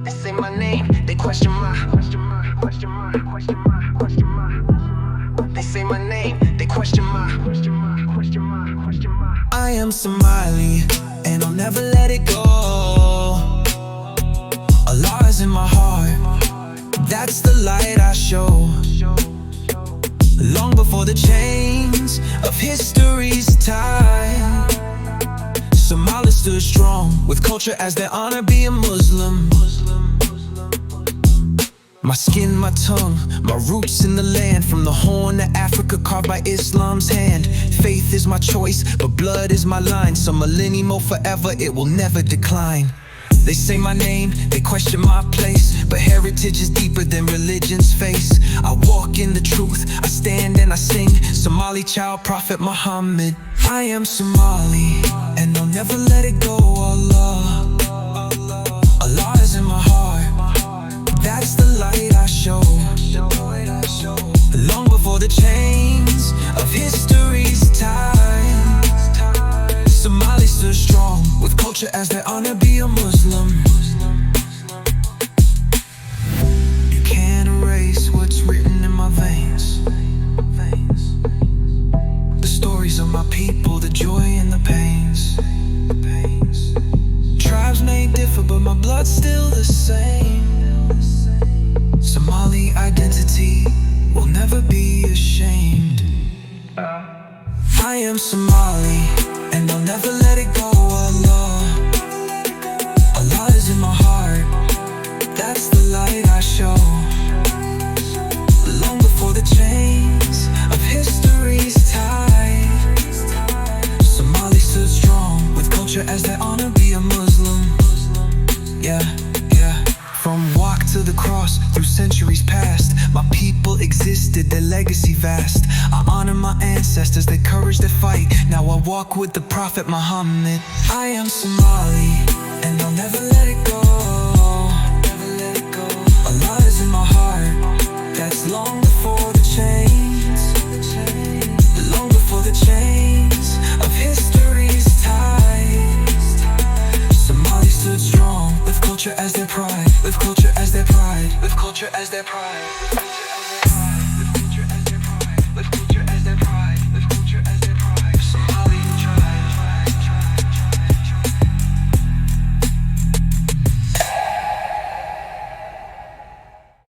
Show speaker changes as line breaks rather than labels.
They say my name, they question my. They say my name, they question my. I am Somali, and I'll never let it go. Allah is in my heart, that's the light I show. Long before the chains of history's tie, Somali stood strong, with culture as their honor, be a Muslim. My skin, my tongue, my roots in the land, from the Horn to Africa, carved by Islam's hand. Faith is my choice, but blood is my line. Some millennium or forever, it will never decline. They say my name, they question my place, but heritage is deeper than religion's face. I walk in the truth, I stand and I sing. Somali child, Prophet Muhammad. I am Somali, and I'll never let it go. Allah, Allah is in my heart, that's the light I show. Long before the chains of history's time, Somali stood strong, with culture as their honor, be a Muslim. You can't erase what's written in my veins. The stories of my people, the joy and the pains. Tribes may differ, but my blood's still the same. Somali identity will never be ashamed. I am Somali, and I'll never let it go. Allah, Allah is in my heart, that's the light I show. Long before the chains of history's tide, Somali stood strong, with culture as their honor, be a Muslim. Yeah, yeah. From walk to the cross, through centuries past, my people existed, their legacy vast. I honor my ancestors, their courage, their fight. Now I walk with the Prophet Muhammad. I am Somali, and I'll never let it go. Allah is in my heart, that's long before the chains. Long before the chains of history's tide, Somali stood strong, with culture as their pride. With culture as their pride. With culture as their pride.